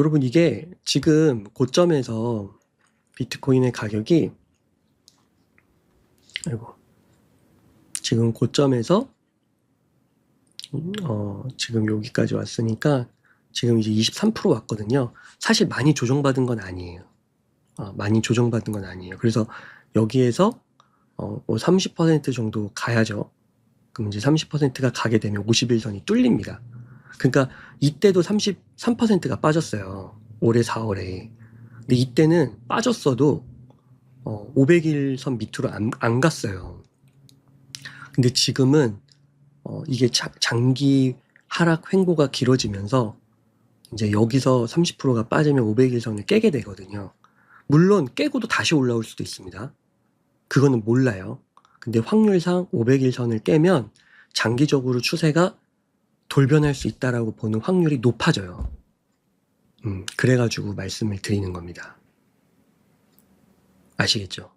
여러분 이게 지금 고점에서 비트코인의 가격이 아이고 지금 고점에서 지금 여기까지 왔으니까 지금 이제 23% 왔거든요. 사실 많이 조정받은 건 아니에요. 많이 조정받은 건 아니에요. 그래서 여기에서 뭐 30% 정도 가야죠. 그럼 이제 30%가 가게 되면 50일선이 뚫립니다. 그러니까 이때도 33%가 빠졌어요. 올해 4월에. 근데 이때는 빠졌어도 500일선 밑으로 안 갔어요. 근데 지금은 이게 장기 하락 횡보가 길어지면서 이제 여기서 30%가 빠지면 500일선을 깨게 되거든요. 물론 깨고도 다시 올라올 수도 있습니다. 그거는 몰라요. 근데 확률상 500일선을 깨면 장기적으로 추세가 돌변할 수 있다라고 보는 확률이 높아져요. 그래가지고 말씀을 드리는 겁니다. 아시겠죠?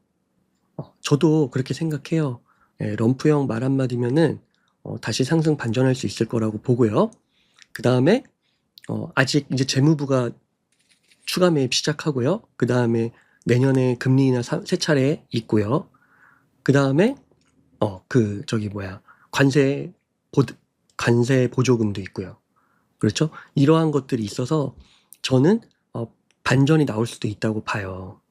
저도 그렇게 생각해요. 럼프 형 말 한마디면은 다시 상승 반전할 수 있을 거라고 보고요. 그 다음에 아직 이제 재무부가 추가 매입 시작하고요. 그 다음에 내년에 금리 인하 세 차례 있고요. 그 다음에 관세 보조금도 있고요. 그렇죠? 이러한 것들이 있어서 저는 반전이 나올 수도 있다고 봐요.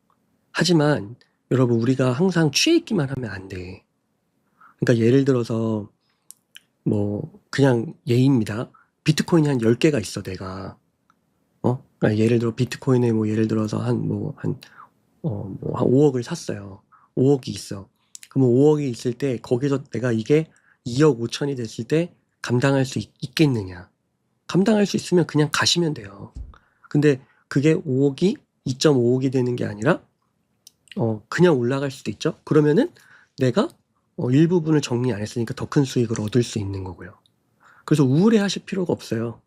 하지만 여러분 우리가 항상 취해 있기만 하면 안 돼. 그러니까 예를 들어서 뭐 그냥 예입니다. 비트코인이 한 10개가 있어 내가. 그러니까 예를 들어 비트코인에 뭐 예를 들어서 한 5억을 샀어요. 5억이 있어. 그러면 5억이 있을 때 거기서 내가 이게 2억 5천이 됐을 때 감당할 수 있겠느냐. 감당할 수 있으면 그냥 가시면 돼요. 근데 그게 5억이 2.5억이 되는 게 아니라 그냥 올라갈 수도 있죠. 그러면은 내가 일부분을 정리 안 했으니까 더 큰 수익을 얻을 수 있는 거고요. 그래서 우울해하실 필요가 없어요.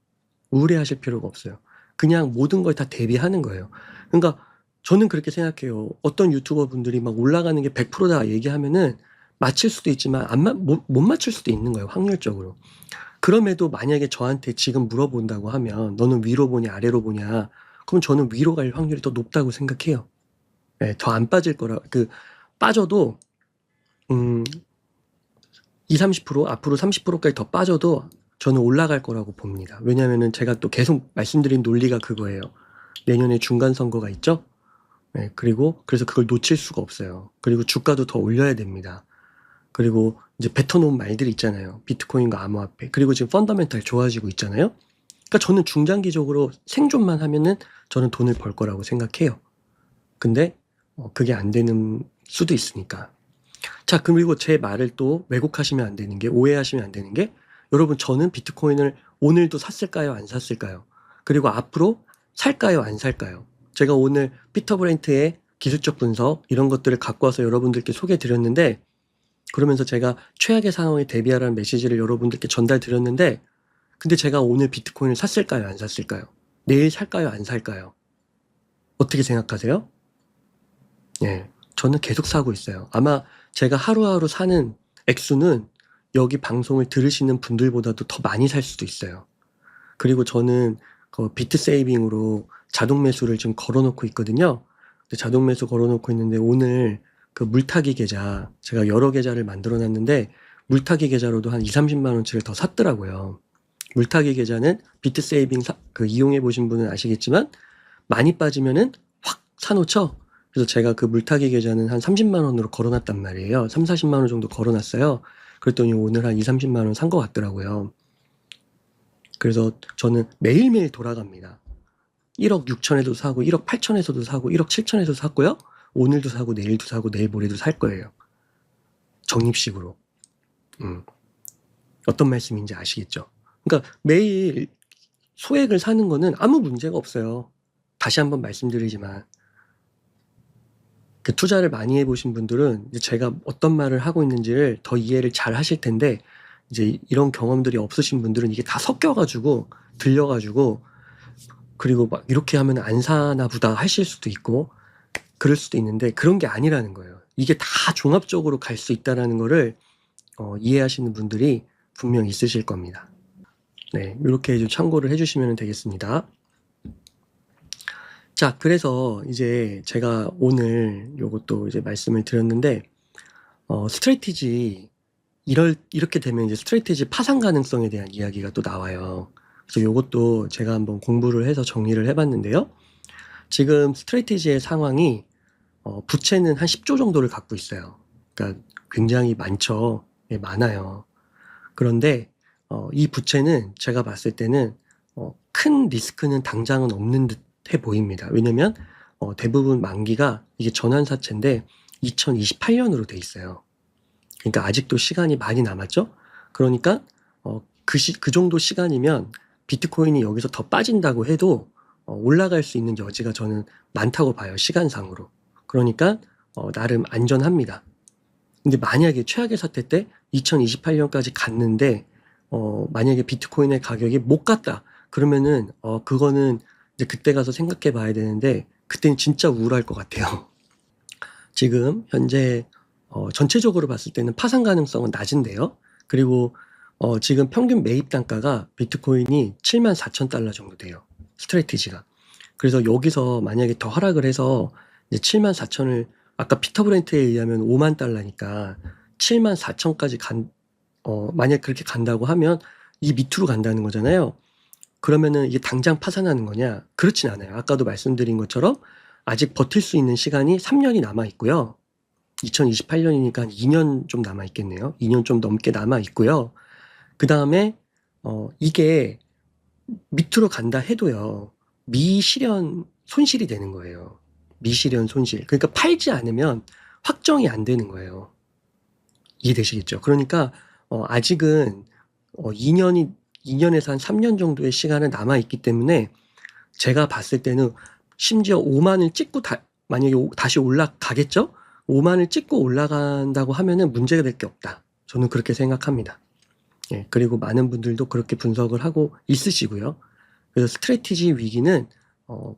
우울해하실 필요가 없어요. 그냥 모든 걸 다 대비하는 거예요. 그러니까 저는 그렇게 생각해요. 어떤 유튜버 분들이 막 올라가는 게 100%다 얘기하면은 맞힐 수도 있지만 못 맞출 수도 있는 거예요. 확률적으로. 그럼에도 만약에 저한테 지금 물어본다고 하면 너는 위로 보냐 아래로 보냐, 그럼 저는 위로 갈 확률이 더 높다고 생각해요. 네, 더 안 빠질 거라. 빠져도 20-30% 앞으로 30%까지 더 빠져도 저는 올라갈 거라고 봅니다. 왜냐면은 제가 또 계속 말씀드린 논리가 그거예요. 내년에 중간 선거가 있죠. 네, 그래서 그걸 놓칠 수가 없어요. 그리고 주가도 더 올려야 됩니다. 그리고 이제 뱉어놓은 말들이 있잖아요. 비트코인과 암호화폐. 그리고 지금 펀더멘탈 좋아지고 있잖아요. 그러니까 저는 중장기적으로 생존만 하면은 저는 돈을 벌 거라고 생각해요. 근데 그게 안 되는 수도 있으니까. 자, 그리고 제 말을 또 왜곡하시면 안 되는 게, 오해하시면 안 되는 게, 여러분 저는 비트코인을 오늘도 샀을까요? 안 샀을까요? 그리고 앞으로 살까요? 안 살까요? 제가 오늘 피터 브렌트의 기술적 분석 이런 것들을 갖고 와서 여러분들께 소개해 드렸는데, 그러면서 제가 최악의 상황에 대비하라는 메시지를 여러분들께 전달 드렸는데, 근데 제가 오늘 비트코인을 샀을까요? 안 샀을까요? 내일 살까요? 안 살까요? 어떻게 생각하세요? 예, 저는 계속 사고 있어요. 아마 제가 하루하루 사는 액수는 여기 방송을 들으시는 분들보다도 더 많이 살 수도 있어요. 그리고 저는 그 비트 세이빙으로 자동 매수를 좀 걸어놓고 있거든요. 근데 자동 매수 걸어놓고 있는데 오늘 그 물타기 계좌, 제가 여러 계좌를 만들어 놨는데 물타기 계좌로도 한 2-30만 원치를 더 샀더라고요. 물타기 계좌는 비트 세이빙 이용해 보신 분은 아시겠지만 많이 빠지면은 확 사놓죠. 그래서 제가 그 물타기 계좌는 한 30만 원으로 걸어놨단 말이에요. 3-40만 원 정도 걸어놨어요. 그랬더니 오늘 한 2-30만 원 산 것 같더라고요. 그래서 저는 매일매일 돌아갑니다. 1억 6천에도 사고 1억 8천에서도 사고 1억 7천에서 샀고요. 오늘도 사고 내일도 사고 내일 모레도 살 거예요. 적립식으로. 어떤 말씀인지 아시겠죠? 그러니까 매일 소액을 사는 거는 아무 문제가 없어요. 다시 한번 말씀드리지만 그 투자를 많이 해보신 분들은 이제 제가 어떤 말을 하고 있는지를 더 이해를 잘 하실 텐데, 이제 이런 경험들이 없으신 분들은 이게 다 섞여가지고 들려가지고 그리고 막 이렇게 하면 안 사나 보다 하실 수도 있고 그럴 수도 있는데 그런 게 아니라는 거예요. 이게 다 종합적으로 갈 수 있다라는 거를 이해하시는 분들이 분명 있으실 겁니다. 네, 이렇게 좀 참고를 해주시면 되겠습니다. 자, 그래서 이제 제가 오늘 요것도 이제 말씀을 드렸는데, 스트레티지, 이렇게 되면 이제 스트레티지 파산 가능성에 대한 이야기가 또 나와요. 그래서 요것도 제가 한번 공부를 해서 정리를 해봤는데요. 지금 스트레티지의 상황이, 부채는 한 10조 정도를 갖고 있어요. 그러니까 굉장히 많죠. 예, 많아요. 그런데, 이 부채는 제가 봤을 때는, 큰 리스크는 당장은 없는 듯 해 보입니다. 왜냐면, 대부분 만기가 이게 전환사채인데 2028년으로 돼 있어요. 그러니까 아직도 시간이 많이 남았죠? 그러니까, 그 정도 시간이면 비트코인이 여기서 더 빠진다고 해도, 올라갈 수 있는 여지가 저는 많다고 봐요. 시간상으로. 그러니까, 나름 안전합니다. 근데 만약에 최악의 사태 때 2028년까지 갔는데, 만약에 비트코인의 가격이 못 갔다. 그러면은, 그거는 이제 그때 가서 생각해 봐야 되는데, 그때는 진짜 우울할 것 같아요. 지금, 현재, 전체적으로 봤을 때는 파산 가능성은 낮은데요. 그리고, 지금 평균 매입 단가가 비트코인이 74,000달러 정도 돼요. 스트레티지가. 그래서 여기서 만약에 더 하락을 해서, 이제 74,000을, 아까 피터 브렌트에 의하면 5만 달러니까 74,000까지 만약 그렇게 간다고 하면 이 밑으로 간다는 거잖아요. 그러면은 이게 당장 파산하는 거냐? 그렇진 않아요. 아까도 말씀드린 것처럼 아직 버틸 수 있는 시간이 3년이 남아 있고요. 2028년이니까 2년 좀 남아 있겠네요. 2년 좀 넘게 남아 있고요. 그 다음에 이게 밑으로 간다 해도요. 미실현 손실이 되는 거예요. 미실현 손실. 그러니까 팔지 않으면 확정이 안 되는 거예요. 이해되시겠죠? 그러니까 아직은 2년에서 한 3년 정도의 시간은 남아있기 때문에 제가 봤을 때는 심지어 5만을 찍고 만약에 다시 올라가겠죠? 5만을 찍고 올라간다고 하면은 문제가 될 게 없다. 저는 그렇게 생각합니다. 예, 그리고 많은 분들도 그렇게 분석을 하고 있으시고요. 그래서 스트레티지 위기는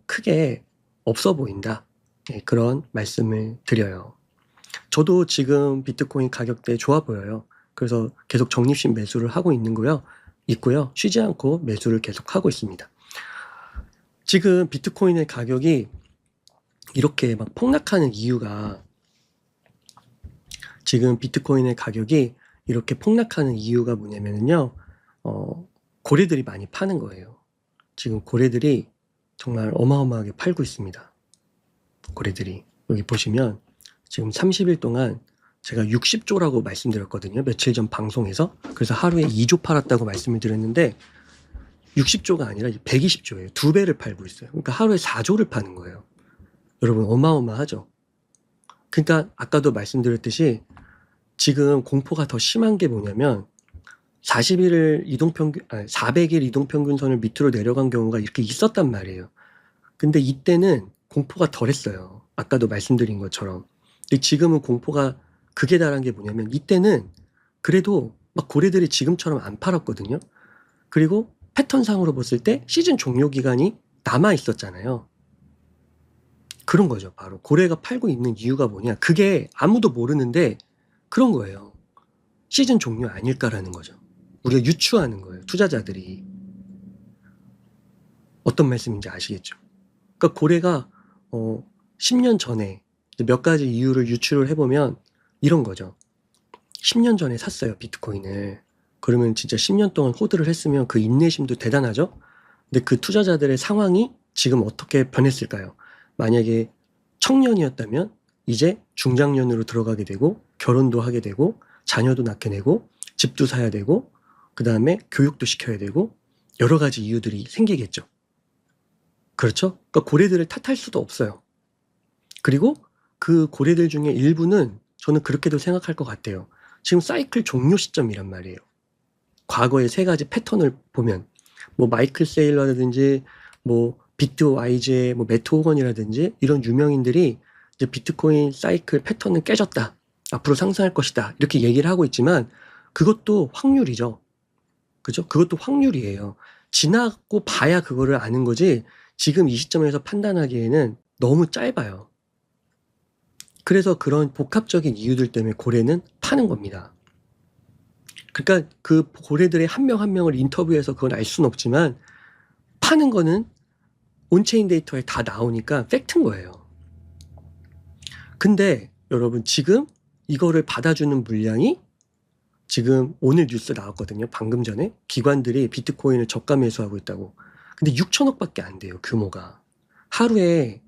크게 없어 보인다. 예, 그런 말씀을 드려요. 저도 지금 비트코인 가격대 좋아 보여요. 그래서 계속 적립식 매수를 하고 있고요. 쉬지 않고 매수를 계속 하고 있습니다. 지금 비트코인의 가격이 이렇게 막 폭락하는 이유가 뭐냐면요. 고래들이 많이 파는 거예요. 지금 고래들이 정말 어마어마하게 팔고 있습니다. 고래들이. 여기 보시면 지금 30일 동안 제가 60조라고 말씀드렸거든요. 며칠 전 방송에서. 그래서 하루에 2조 팔았다고 말씀을 드렸는데 60조가 아니라 120조예요. 2배를 팔고 있어요. 그러니까 하루에 4조를 파는 거예요. 여러분 어마어마하죠. 그러니까 아까도 말씀드렸듯이 지금 공포가 더 심한 게 뭐냐면 400일 이동평균선을 밑으로 내려간 경우가 이렇게 있었단 말이에요. 근데 이때는 공포가 덜했어요. 아까도 말씀드린 것처럼. 근데 지금은 공포가 극에 달한 게 뭐냐면 이때는 그래도 막 고래들이 지금처럼 안 팔았거든요. 그리고 패턴상으로 봤을 때 시즌 종료 기간이 남아 있었잖아요. 그런 거죠. 바로 고래가 팔고 있는 이유가 뭐냐. 그게 아무도 모르는데 그런 거예요. 시즌 종료 아닐까라는 거죠. 우리가 유추하는 거예요. 투자자들이. 어떤 말씀인지 아시겠죠? 그러니까 고래가 10년 전에 몇 가지 이유를 유추를 해보면 이런 거죠. 10년 전에 샀어요. 비트코인을. 그러면 진짜 10년 동안 호드를 했으면 그 인내심도 대단하죠? 근데 그 투자자들의 상황이 지금 어떻게 변했을까요? 만약에 청년이었다면 이제 중장년으로 들어가게 되고 결혼도 하게 되고 자녀도 낳게 되고 집도 사야 되고 그 다음에 교육도 시켜야 되고 여러 가지 이유들이 생기겠죠. 그렇죠? 그러니까 고래들을 탓할 수도 없어요. 그리고 그 고래들 중에 일부는 저는 그렇게도 생각할 것 같아요. 지금 사이클 종료 시점이란 말이에요. 과거의 세 가지 패턴을 보면 뭐 마이클 세일러라든지 뭐 비트와이즈의 뭐 매트 호건이라든지 이런 유명인들이 이제 비트코인 사이클 패턴은 깨졌다. 앞으로 상승할 것이다. 이렇게 얘기를 하고 있지만 그것도 확률이죠. 그죠? 그것도 확률이에요. 지나고 봐야 그거를 아는 거지 지금 이 시점에서 판단하기에는 너무 짧아요. 그래서 그런 복합적인 이유들 때문에 고래는 파는 겁니다. 그러니까 그 고래들의 한 명 한 명을 인터뷰해서 그건 알 수는 없지만 파는 거는 온체인 데이터에 다 나오니까 팩트인 거예요. 근데 여러분 지금 이거를 받아주는 물량이 지금 오늘 뉴스 나왔거든요. 방금 전에 기관들이 비트코인을 저가 매수하고 있다고. 근데 6천억밖에 안 돼요. 규모가. 하루에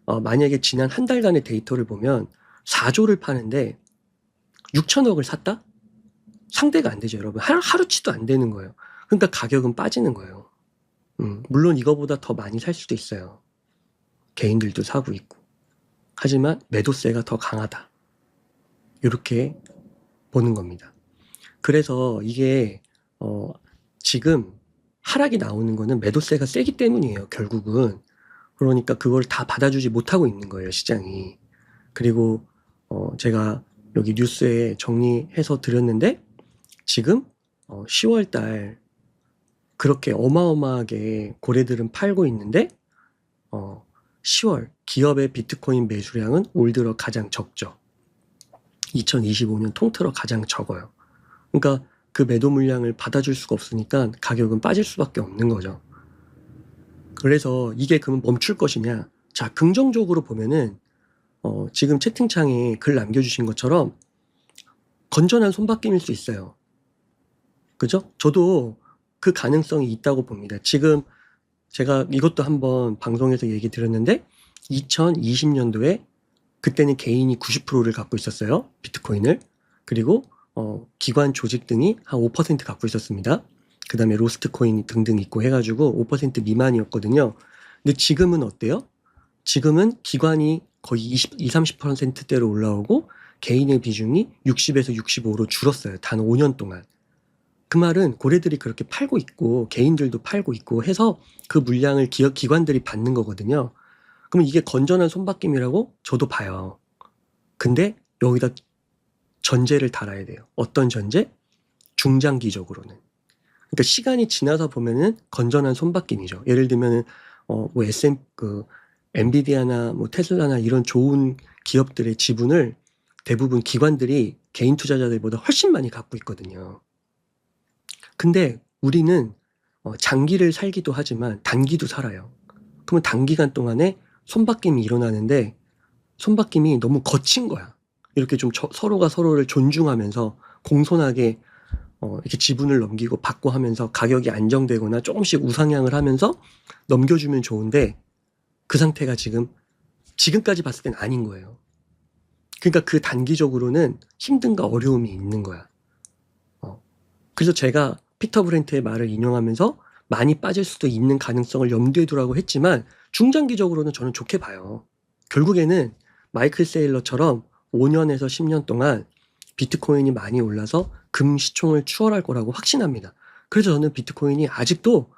만약에 지난 한 달간의 데이터를 보면 4조를 파는데 6천억을 샀다? 상대가 안 되죠, 여러분. 하루치도 안 되는 거예요. 그러니까 가격은 빠지는 거예요. 물론 이거보다 더 많이 살 수도 있어요. 개인들도 사고 있고. 하지만 매도세가 더 강하다. 이렇게 보는 겁니다. 그래서 이게 지금 하락이 나오는 거는 매도세가 세기 때문이에요. 결국은. 그러니까 그걸 다 받아주지 못하고 있는 거예요. 시장이. 그리고 제가 여기 뉴스에 정리해서 드렸는데 지금 10월달 그렇게 어마어마하게 고래들은 팔고 있는데 10월 기업의 비트코인 매수량은 올 들어 가장 적죠. 2025년 통틀어 가장 적어요. 그러니까 그 매도 물량을 받아줄 수가 없으니까 가격은 빠질 수밖에 없는 거죠. 그래서 이게 그러면 멈출 것이냐? 자, 긍정적으로 보면은 지금 채팅창에 글 남겨주신 것처럼 건전한 손바뀜일 수 있어요. 그죠? 저도 그 가능성이 있다고 봅니다. 지금 제가 이것도 한번 방송에서 얘기 드렸는데 2020년도에 그때는 개인이 90%를 갖고 있었어요. 비트코인을. 그리고 기관 조직 등이 한 5% 갖고 있었습니다. 그 다음에 로스트코인 등등 있고 해가지고 5% 미만이었거든요. 근데 지금은 어때요? 지금은 기관이 거의 20-30%대로 올라오고 개인의 비중이 60에서 65로 줄었어요. 단 5년 동안. 그 말은 고래들이 그렇게 팔고 있고 개인들도 팔고 있고 해서 그 물량을 기관들이 받는 거거든요. 그럼 이게 건전한 손바뀜이라고 저도 봐요. 근데 여기다 전제를 달아야 돼요. 어떤 전제? 중장기적으로는. 그러니까 시간이 지나서 보면은 건전한 손바뀜이죠. 예를 들면은 뭐 엔비디아나 뭐 테슬라나 이런 좋은 기업들의 지분을 대부분 기관들이 개인 투자자들보다 훨씬 많이 갖고 있거든요. 근데 우리는 장기를 살기도 하지만 단기도 살아요. 그러면 단기간 동안에 손바뀜이 일어나는데 손바뀜이 너무 거친 거야. 이렇게 좀 서로가 서로를 존중하면서 공손하게 이렇게 지분을 넘기고 받고 하면서 가격이 안정되거나 조금씩 우상향을 하면서 넘겨주면 좋은데 그 상태가 지금까지 봤을 땐 아닌 거예요. 그러니까 그 단기적으로는 힘듦과 어려움이 있는 거야. 그래서 제가 피터 브렌트의 말을 인용하면서 많이 빠질 수도 있는 가능성을 염두에 두라고 했지만 중장기적으로는 저는 좋게 봐요. 결국에는 마이클 세일러처럼 5년에서 10년 동안 비트코인이 많이 올라서 금시총을 추월할 거라고 확신합니다. 그래서 저는 비트코인이 아직도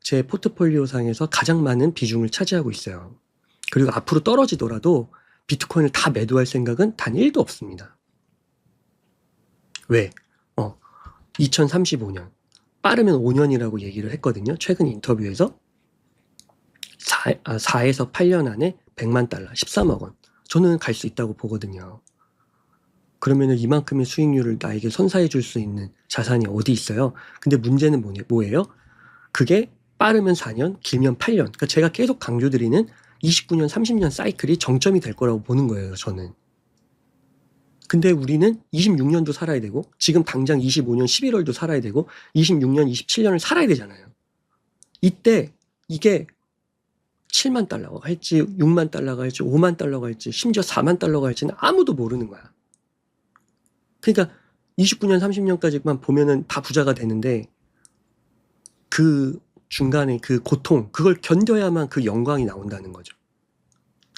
제 포트폴리오 상에서 가장 많은 비중을 차지하고 있어요. 그리고 앞으로 떨어지더라도 비트코인을 다 매도할 생각은 단 1도 없습니다. 왜? 2035년 빠르면 5년이라고 얘기를 했거든요. 최근 인터뷰에서 4에서 8년 안에 100만 달러, 13억 원. 저는 갈 수 있다고 보거든요. 그러면은 이만큼의 수익률을 나에게 선사해 줄 수 있는 자산이 어디 있어요? 근데 문제는 뭐예요? 그게 빠르면 4년, 길면 8년. 그러니까 제가 계속 강조드리는 29년, 30년 사이클이 정점이 될 거라고 보는 거예요, 저는. 근데 우리는 26년도 살아야 되고 지금 당장 25년 11월도 살아야 되고 26년, 27년을 살아야 되잖아요. 이때 이게 7만 달러가 할지 6만 달러가 할지 5만 달러가 할지 심지어 4만 달러가 할지는 아무도 모르는 거야. 그러니까 29년, 30년까지만 보면은 다 부자가 되는데 그 중간에 그 고통, 그걸 견뎌야만 그 영광이 나온다는 거죠.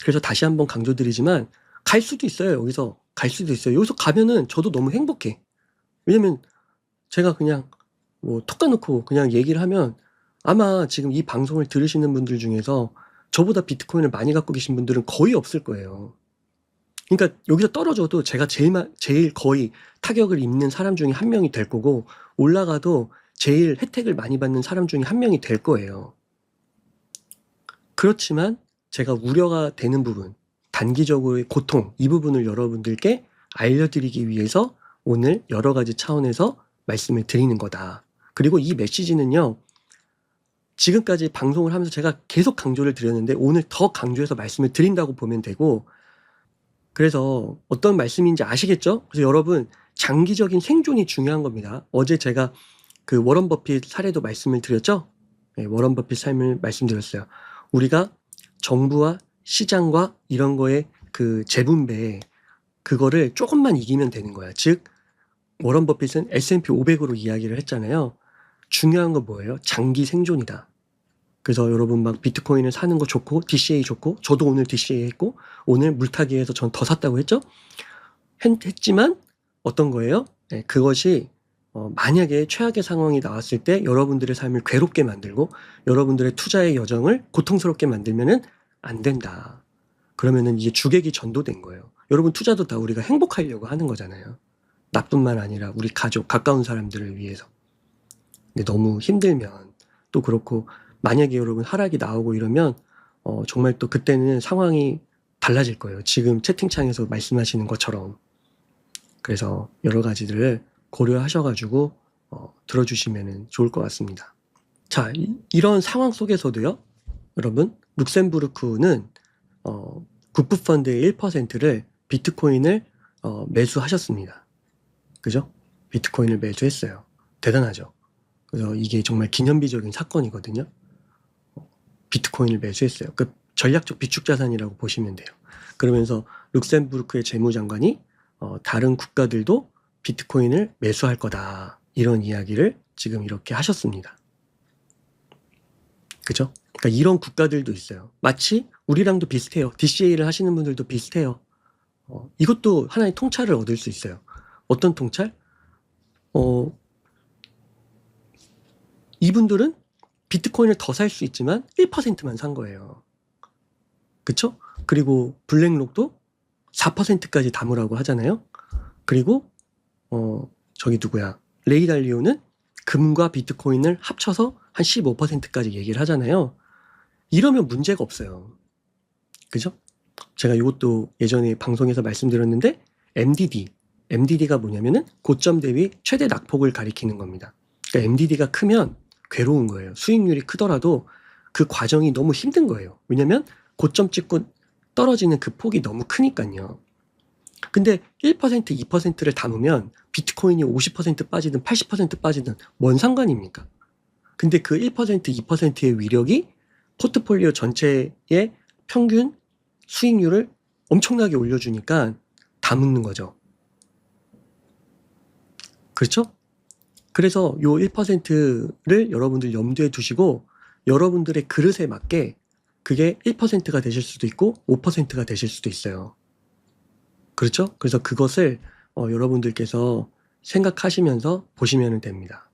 그래서 다시 한번 강조드리지만 갈 수도 있어요. 여기서 갈 수도 있어요. 여기서 가면은 저도 너무 행복해. 왜냐면 제가 그냥 뭐 톡 까놓고 그냥 얘기를 하면 아마 지금 이 방송을 들으시는 분들 중에서 저보다 비트코인을 많이 갖고 계신 분들은 거의 없을 거예요. 그러니까 여기서 떨어져도 제가 제일 거의 타격을 입는 사람 중에 한 명이 될 거고 올라가도 제일 혜택을 많이 받는 사람 중에 한 명이 될 거예요. 그렇지만 제가 우려가 되는 부분, 단기적으로의 고통, 이 부분을 여러분들께 알려드리기 위해서 오늘 여러 가지 차원에서 말씀을 드리는 거다. 그리고 이 메시지는요, 지금까지 방송을 하면서 제가 계속 강조를 드렸는데 오늘 더 강조해서 말씀을 드린다고 보면 되고, 그래서 어떤 말씀인지 아시겠죠? 그래서 여러분, 장기적인 생존이 중요한 겁니다. 어제 제가 그 워런 버핏 사례도 말씀을 드렸죠? 네, 워런 버핏 삶을 말씀드렸어요. 우리가 정부와 시장과 이런 거에 그 재분배, 그거를 조금만 이기면 되는 거야. 즉 워런 버핏은 S&P 500으로 이야기를 했잖아요. 중요한 건 뭐예요? 장기 생존이다. 그래서 여러분 막 비트코인을 사는 거 좋고 DCA 좋고, 저도 오늘 DCA 했고 오늘 물타기에서 전 더 샀다고 했죠. 했지만 어떤 거예요? 네, 그것이 만약에 최악의 상황이 나왔을 때 여러분들의 삶을 괴롭게 만들고 여러분들의 투자의 여정을 고통스럽게 만들면은 안 된다. 그러면은 이게 주객이 전도된 거예요. 여러분 투자도 다 우리가 행복하려고 하는 거잖아요. 나뿐만 아니라 우리 가족, 가까운 사람들을 위해서. 근데 너무 힘들면 또 그렇고, 만약에 여러분 하락이 나오고 이러면 정말 또 그때는 상황이 달라질 거예요. 지금 채팅창에서 말씀하시는 것처럼. 그래서 여러 가지들을 고려하셔가지고 들어주시면 좋을 것 같습니다. 자, 이런 상황 속에서도요, 여러분, 룩셈부르크는 국부펀드의 1%를 비트코인을 매수하셨습니다. 그죠? 비트코인을 매수했어요. 대단하죠? 그래서 이게 정말 기념비적인 사건이거든요. 비트코인을 매수했어요. 그 전략적 비축자산이라고 보시면 돼요. 그러면서 룩셈부르크의 재무장관이 다른 국가들도 비트코인을 매수할 거다, 이런 이야기를 지금 이렇게 하셨습니다. 그죠? 그러니까 이런 국가들도 있어요. 마치 우리랑도 비슷해요. DCA를 하시는 분들도 비슷해요. 이것도 하나의 통찰을 얻을 수 있어요. 어떤 통찰? 이분들은 비트코인을 더 살 수 있지만 1%만 산 거예요. 그쵸? 그리고 블랙록도 4%까지 담으라고 하잖아요. 그리고 저기 누구야, 레이 달리오는 금과 비트코인을 합쳐서 한 15%까지 얘기를 하잖아요. 이러면 문제가 없어요. 그죠? 제가 이것도 예전에 방송에서 말씀드렸는데, MDD가 뭐냐면은 고점 대비 최대 낙폭을 가리키는 겁니다. 그러니까 MDD가 크면 괴로운 거예요. 수익률이 크더라도 그 과정이 너무 힘든 거예요. 왜냐면 고점 찍고 떨어지는 그 폭이 너무 크니까요. 근데 1%, 2%를 담으면 비트코인이 50% 빠지든 80% 빠지든 뭔 상관입니까? 근데 그 1%, 2%의 위력이 포트폴리오 전체의 평균 수익률을 엄청나게 올려주니까 다 묻는 거죠. 그렇죠? 그래서 요 1%를 여러분들 염두에 두시고 여러분들의 그릇에 맞게 그게 1%가 되실 수도 있고 5%가 되실 수도 있어요. 그렇죠? 그래서 그것을 여러분들께서 생각하시면서 보시면 됩니다.